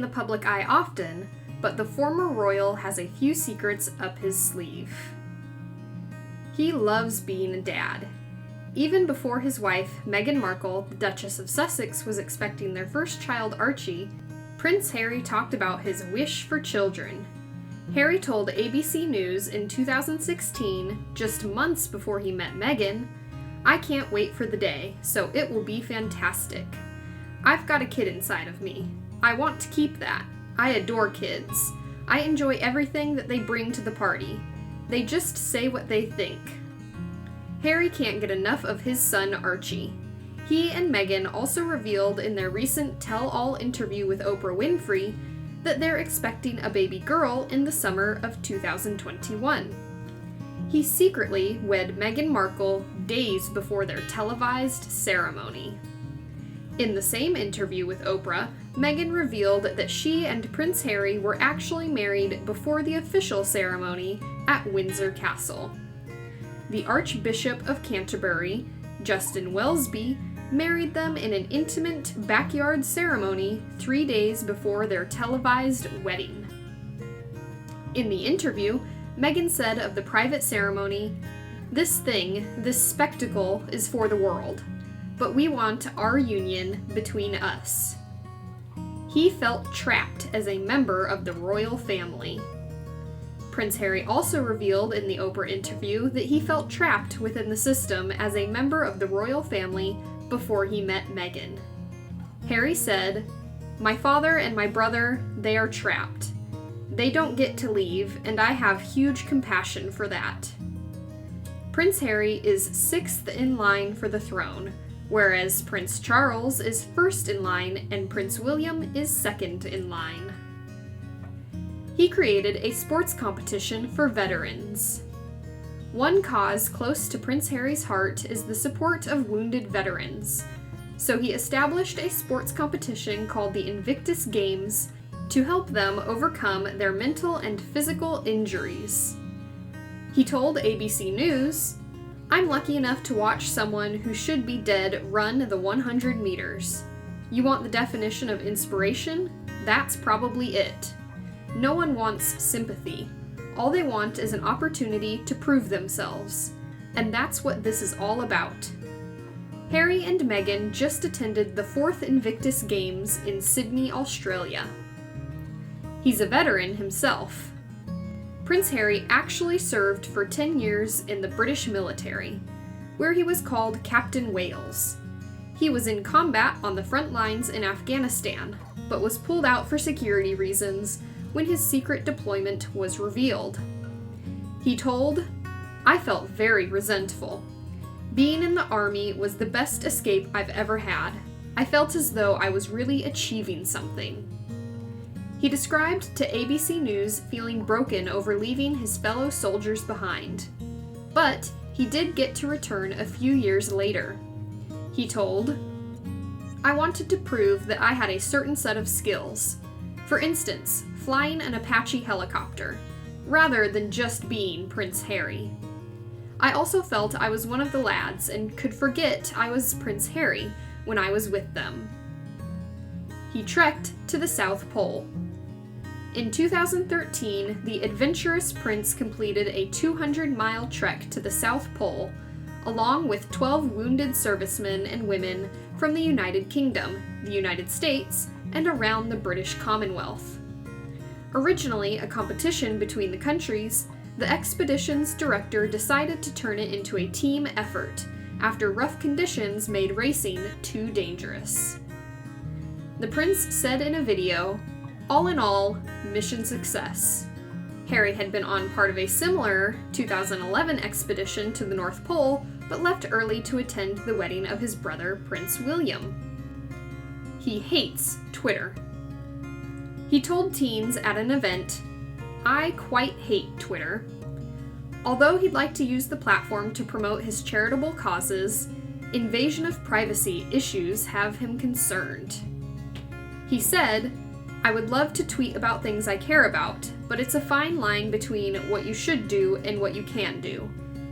the public eye often, but the former royal has a few secrets up his sleeve. He loves being a dad. Even before his wife, Megan Markle, the Duchess of Sussex, was expecting their first child, Archie, Prince Harry talked about his wish for children. Harry told ABC News in 2016, just months before he met Meghan, "I can't wait for the day, so it will be fantastic. I've got a kid inside of me. I want to keep that. I adore kids. I enjoy everything that they bring to the party. They just say what they think." Harry can't get enough of his son Archie. He and Meghan also revealed in their recent tell-all interview with Oprah Winfrey that they're expecting a baby girl in the summer of 2021. He secretly wed Megan Markle days before their televised ceremony. In the same interview with Oprah, Meghan revealed that she and Prince Harry were actually married before the official ceremony at Windsor Castle. The Archbishop of Canterbury, Justin Wellesby, married them in an intimate backyard ceremony 3 days before their televised wedding. In the interview, Meghan said of the private ceremony, "This spectacle is for the world, but we want our union between us." He felt trapped as a member of the royal family. Prince Harry also revealed in the Oprah interview that he felt trapped within the system as a member of the royal family before he met Meghan. Harry said, "My father and my brother, they are trapped. They don't get to leave, and I have huge compassion for that." Prince Harry is 6th in line for the throne, whereas Prince Charles is 1st in line and Prince William is 2nd in line. He created a sports competition for veterans. One cause close to Prince Harry's heart is the support of wounded veterans, so he established a sports competition called the Invictus Games to help them overcome their mental and physical injuries. He told ABC News, "I'm lucky enough to watch someone who should be dead run the 100 meters. You want the definition of inspiration? That's probably it. No one wants sympathy. All they want is an opportunity to prove themselves. And that's what this is all about." Harry and Meghan just attended the 4th Invictus Games in Sydney, Australia. He's a veteran himself. Prince Harry actually served for 10 years in the British military, where he was called Captain Wales. He was in combat on the front lines in Afghanistan, but was pulled out for security reasons when his secret deployment was revealed. He told, "I felt very resentful. Being in the army was the best escape I've ever had. I felt as though I was really achieving something." He described to ABC News feeling broken over leaving his fellow soldiers behind. But he did get to return a few years later. He told, "I wanted to prove that I had a certain set of skills. For instance, flying an Apache helicopter, rather than just being Prince Harry. I also felt I was one of the lads and could forget I was Prince Harry when I was with them." He trekked to the South Pole. In 2013, the adventurous prince completed a 200-mile trek to the South Pole, along with 12 wounded servicemen and women from the United Kingdom, the United States, and around the British Commonwealth. Originally a competition between the countries, the expedition's director decided to turn it into a team effort after rough conditions made racing too dangerous. The prince said in a video, "All in all, mission success." Harry had been on part of a similar 2011 expedition to the North Pole, but left early to attend the wedding of his brother, Prince William. He hates Twitter. He told teens at an event, "I quite hate Twitter." Although he'd like to use the platform to promote his charitable causes, invasion of privacy issues have him concerned. He said, "I would love to tweet about things I care about, but it's a fine line between what you should do and what you can do,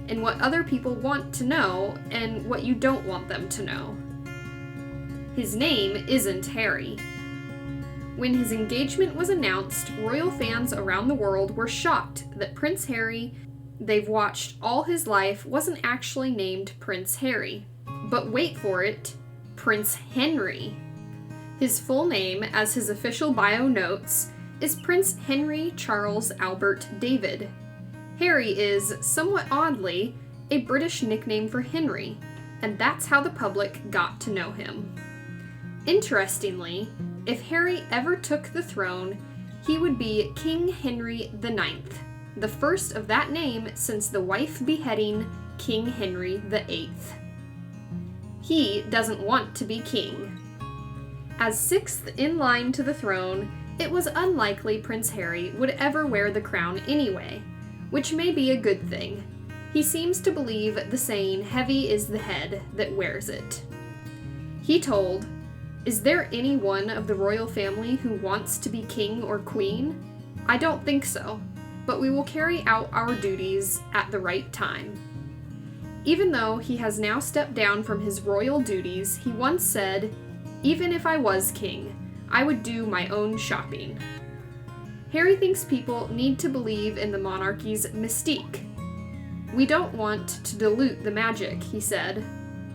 and what other people want to know and what you don't want them to know." His name isn't Harry. When his engagement was announced, royal fans around the world were shocked that Prince Harry they've watched all his life wasn't actually named Prince Harry. But wait for it, Prince Henry. His full name, as his official bio notes, is Prince Henry Charles Albert David. Harry is, somewhat oddly, a British nickname for Henry, and that's how the public got to know him. Interestingly, if Harry ever took the throne, he would be King Henry IX, the first of that name since the wife beheading King Henry VIII. He doesn't want to be king. As sixth in line to the throne, it was unlikely Prince Harry would ever wear the crown anyway, which may be a good thing. He seems to believe the saying, "Heavy is the head that wears it." He told, "Is there any one of the royal family who wants to be king or queen? I don't think so, but we will carry out our duties at the right time." Even though he has now stepped down from his royal duties, he once said, "Even if I was king, I would do my own shopping." Harry thinks people need to believe in the monarchy's mystique. "We don't want to dilute the magic," he said.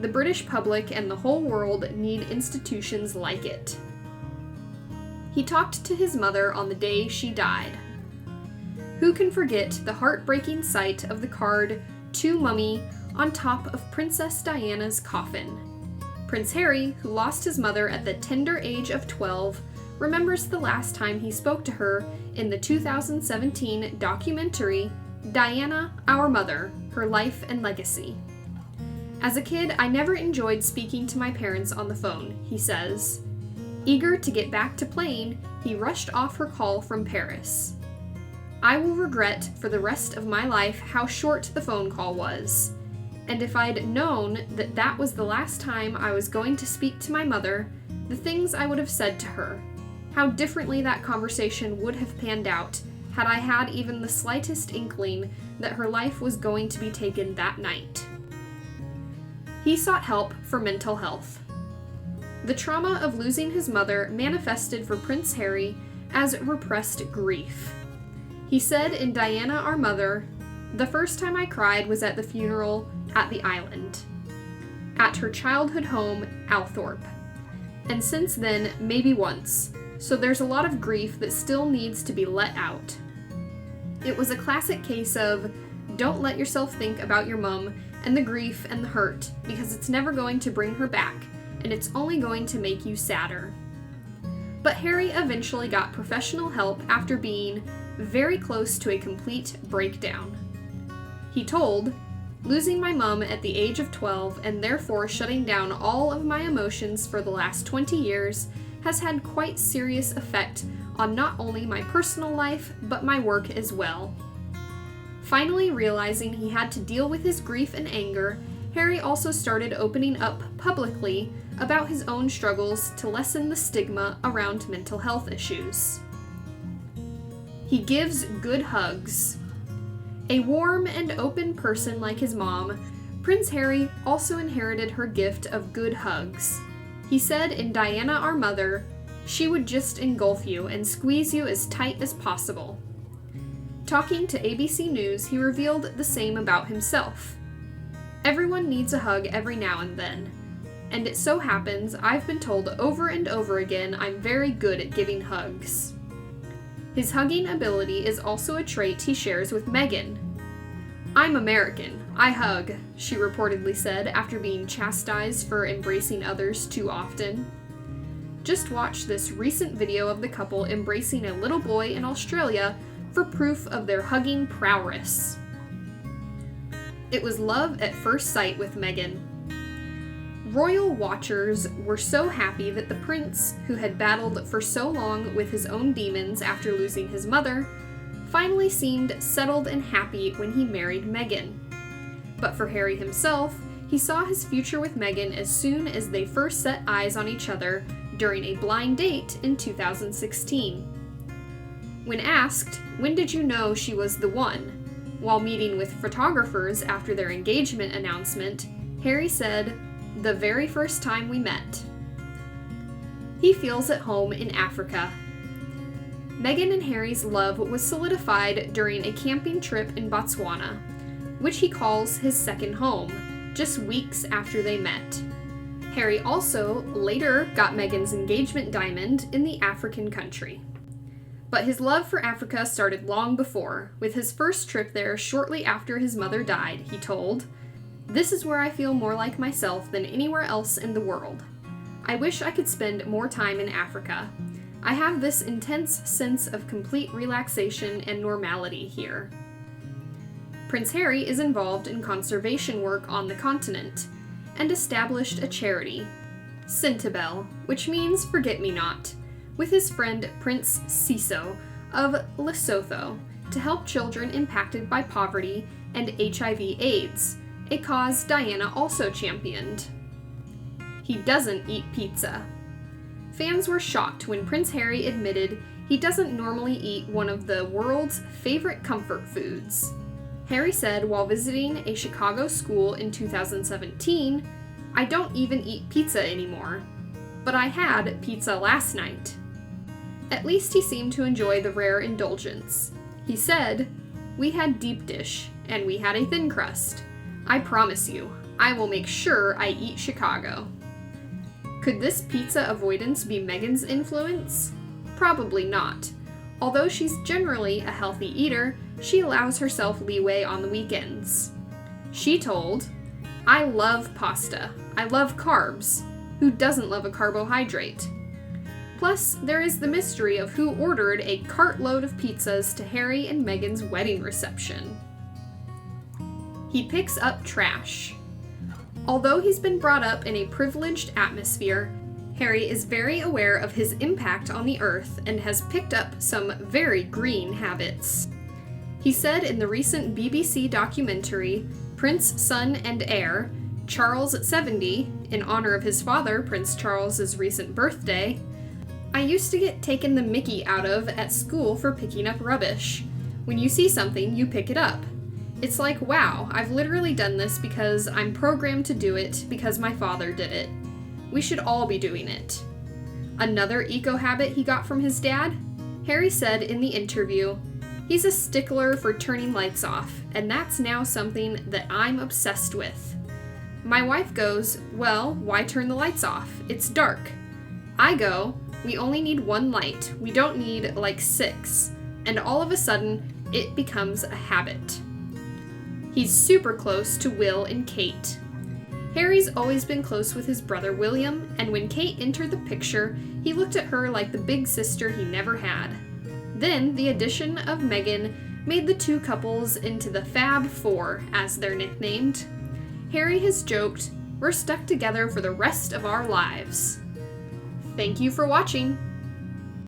"The British public and the whole world need institutions like it." He talked to his mother on the day she died. Who can forget the heartbreaking sight of the card, "To Mummy," on top of Princess Diana's coffin? Prince Harry, who lost his mother at the tender age of 12, remembers the last time he spoke to her in the 2017 documentary, Diana, Our Mother, Her Life and Legacy. "As a kid, I never enjoyed speaking to my parents on the phone," he says. Eager to get back to playing, he rushed off her call from Paris. "I will regret for the rest of my life how short the phone call was. And if I'd known that that was the last time I was going to speak to my mother, the things I would have said to her, how differently that conversation would have panned out had I had even the slightest inkling that her life was going to be taken that night." He sought help for mental health. The trauma of losing his mother manifested for Prince Harry as repressed grief. He said in Diana, Our Mother, "The first time I cried was at the funeral at the island, at her childhood home, Althorpe. And since then, maybe once, so there's a lot of grief that still needs to be let out." It was a classic case of, don't let yourself think about your mum and the grief and the hurt, because it's never going to bring her back, and it's only going to make you sadder. But Harry eventually got professional help after being very close to a complete breakdown. He told, "Losing my mum at the age of 12 and therefore shutting down all of my emotions for the last 20 years has had quite serious effect on not only my personal life, but my work as well." Finally realizing he had to deal with his grief and anger, Harry also started opening up publicly about his own struggles to lessen the stigma around mental health issues. He gives good hugs. A warm and open person like his mom, Prince Harry also inherited her gift of good hugs. He said in Diana, Our Mother, "She would just engulf you and squeeze you as tight as possible." Talking to ABC News, he revealed the same about himself. "Everyone needs a hug every now and then. And it so happens I've been told over and over again I'm very good at giving hugs." His hugging ability is also a trait he shares with Meghan. "I'm American. I hug," she reportedly said after being chastised for embracing others too often. Just watch this recent video of the couple embracing a little boy in Australia for proof of their hugging prowess. It was love at first sight with Meghan. Royal watchers were so happy that the prince, who had battled for so long with his own demons after losing his mother, finally seemed settled and happy when he married Meghan. But for Harry himself, he saw his future with Meghan as soon as they first set eyes on each other during a blind date in 2016. When asked, "When did you know she was the one?" while meeting with photographers after their engagement announcement, Harry said, "The very first time we met." He feels at home in Africa, Meghan and Harry's love was solidified during a camping trip in Botswana, which he calls his second home, just weeks after they met. Harry also later got Meghan's engagement diamond in the African country. But his love for Africa started long before, with his first trip there shortly after his mother died. He told, "This is where I feel more like myself than anywhere else in the world. I wish I could spend more time in Africa. I have this intense sense of complete relaxation and normality here." Prince Harry is involved in conservation work on the continent and established a charity, Isnt, which means forget-me-not, with his friend Prince Siso of Lesotho to help children impacted by poverty and HIV/AIDS, a cause Diana also championed. He doesn't eat pizza. Fans were shocked when Prince Harry admitted he doesn't normally eat one of the world's favorite comfort foods. Harry said while visiting a Chicago school in 2017, "I don't even eat pizza anymore, but I had pizza last night." At least he seemed to enjoy the rare indulgence. He said, "We had deep dish, and we had a thin crust. I promise you, I will make sure I eat Chicago." Could this pizza avoidance be Meghan's influence? Probably not. Although she's generally a healthy eater, she allows herself leeway on the weekends. She told, "I love pasta. I love carbs. Who doesn't love a carbohydrate?" Plus, there is the mystery of who ordered a cartload of pizzas to Harry and Meghan's wedding reception. He picks up trash. Although he's been brought up in a privileged atmosphere, Harry is very aware of his impact on the earth and has picked up some very green habits. He said in the recent BBC documentary, Prince, Son and Heir, Charles at 70, in honor of his father, Prince Charles's recent birthday, "I used to get taken the mickey out of at school for picking up rubbish. When you see something, you pick it up. It's like, wow, I've literally done this because I'm programmed to do it because my father did it. We should all be doing it." Another eco-habit he got from his dad? Harry said in the interview, "He's a stickler for turning lights off, and that's now something that I'm obsessed with. My wife goes, 'Well, why turn the lights off? It's dark.' I go, 'We only need one light. We don't need, like, 6. And all of a sudden, it becomes a habit." He's super close to Will and Kate. Harry's always been close with his brother William, and when Kate entered the picture, he looked at her like the big sister he never had. Then, the addition of Meghan made the two couples into the Fab Four, as they're nicknamed. Harry has joked, "We're stuck together for the rest of our lives." Thank you for watching!